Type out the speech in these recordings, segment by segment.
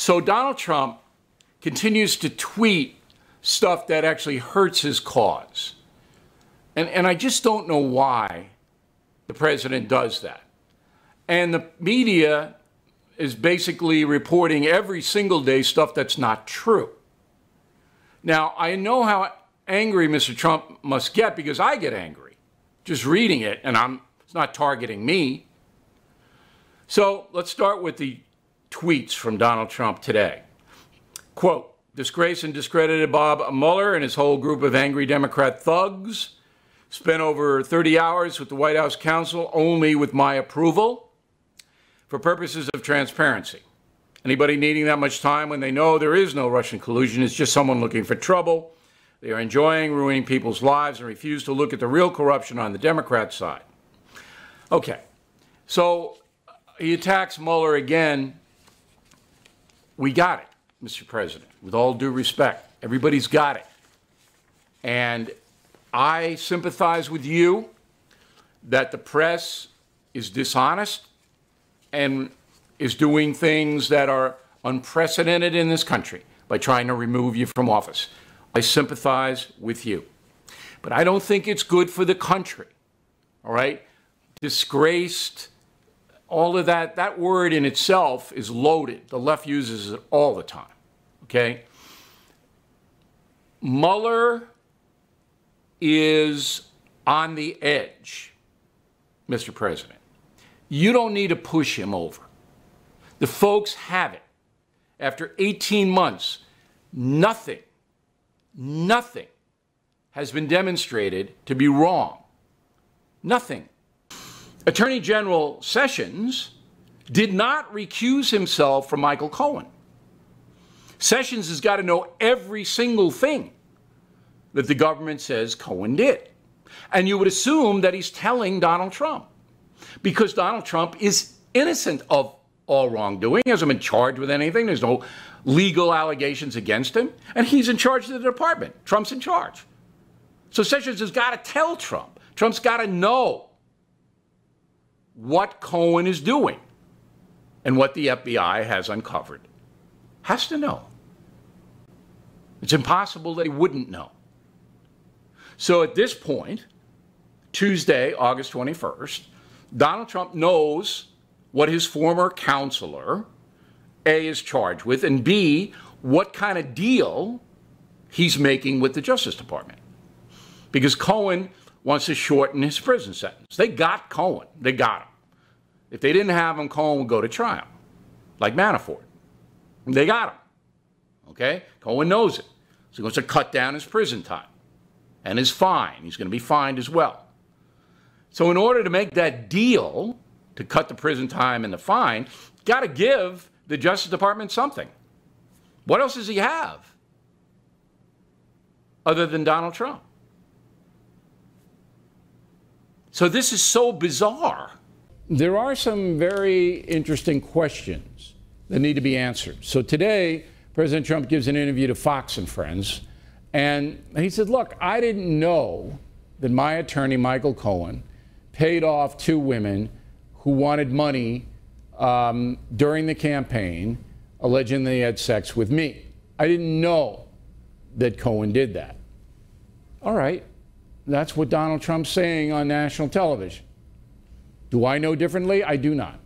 So Donald Trump continues to tweet stuff that actually hurts his cause. And I just don't know why the president does that. And the media is basically reporting every single day stuff that's not true. Now, I know how angry Mr. Trump must get, because I get angry just reading it, and it's not targeting me. So let's start with the tweets from Donald Trump today. Quote, "Disgraced and discredited Bob Mueller and his whole group of angry Democrat thugs spent over 30 hours with the White House counsel only with my approval for purposes of transparency. Anybody needing that much time when they know there is no Russian collusion is just someone looking for trouble. They are enjoying ruining people's lives and refuse to look at the real corruption on the Democrat side." Okay, so he attacks Mueller again. We got it, Mr. President, with all due respect. Everybody's got it. And I sympathize with you that the press is dishonest and is doing things that are unprecedented in this country by trying to remove you from office. I sympathize with you. But I don't think it's good for the country, all right? Disgraced, all of that, that word in itself is loaded. The left uses it all the time, okay? Mueller is on the edge, Mr. President. You don't need to push him over. The folks have it. After 18 months, nothing has been demonstrated to be wrong. Nothing. Attorney General Sessions did not recuse himself from Michael Cohen. Sessions has got to know every single thing that the government says Cohen did. And you would assume that he's telling Donald Trump, because Donald Trump is innocent of all wrongdoing. He hasn't been charged with anything. There's no legal allegations against him. And he's in charge of the department. Trump's in charge. So Sessions has got to tell Trump. Trump's got to know what Cohen is doing and what the FBI has uncovered. Has to know. It's impossible that he wouldn't know. So at this point, Tuesday, August 21st, Donald Trump knows what his former counselor, A, is charged with, and B, what kind of deal he's making with the Justice Department. Because Cohen wants to shorten his prison sentence. They got Cohen. They got him. If they didn't have him, Cohen would go to trial, like Manafort. They got him. Okay? Cohen knows it. So he wants to cut down his prison time and his fine. He's going to be fined as well. So in order to make that deal, to cut the prison time and the fine, got to give the Justice Department something. What else does he have other than Donald Trump? So this is so bizarre. There are some very interesting questions that need to be answered. So today, President Trump gives an interview to Fox and Friends, and he said, look, I didn't know that my attorney, Michael Cohen, paid off two women who wanted money during the campaign, alleging they had sex with me. I didn't know that Cohen did that. All right, that's what Donald Trump's saying on national television. Do I know differently? I do not.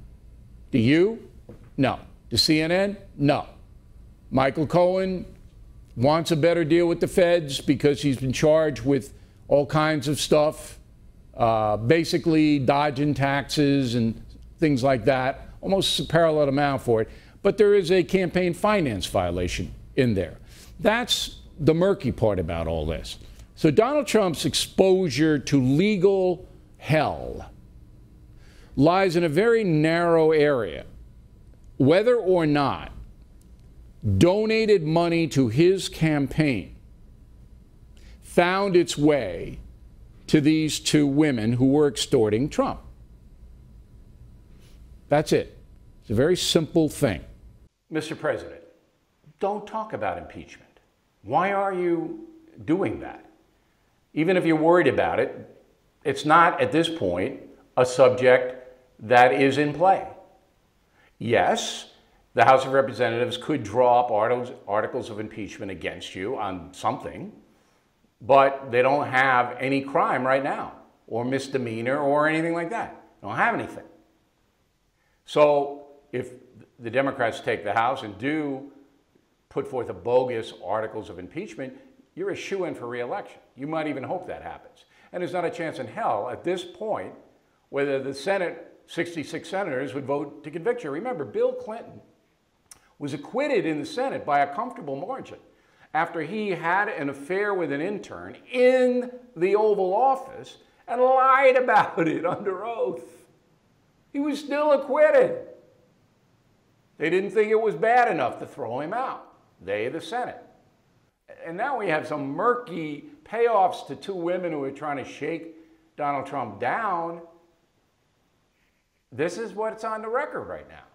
Do you? No. Does CNN? No. Michael Cohen wants a better deal with the feds because he's been charged with all kinds of stuff, basically dodging taxes and things like that, almost a parallel amount for it. But there is a campaign finance violation in there. That's the murky part about all this. So Donald Trump's exposure to legal hell lies in a very narrow area. Whether or not donated money to his campaign found its way to these two women who were extorting Trump. That's it. It's a very simple thing. Mr. President, don't talk about impeachment. Why are you doing that? Even if you're worried about it, it's not at this point a subject that is in play. Yes, the House of Representatives could draw up articles of impeachment against you on something, but they don't have any crime right now, or misdemeanor, or anything like that. They don't have anything. So if the Democrats take the House and do put forth a bogus articles of impeachment, you're a shoo-in for re-election. You might even hope that happens. And there's not a chance in hell at this point whether the Senate, 66 senators, would vote to convict you. Remember, Bill Clinton was acquitted in the Senate by a comfortable margin after he had an affair with an intern in the Oval Office and lied about it under oath. He was still acquitted. They didn't think it was bad enough to throw him out. They, the Senate. And now we have some murky payoffs to two women who are trying to shake Donald Trump down. This is what's on the record right now.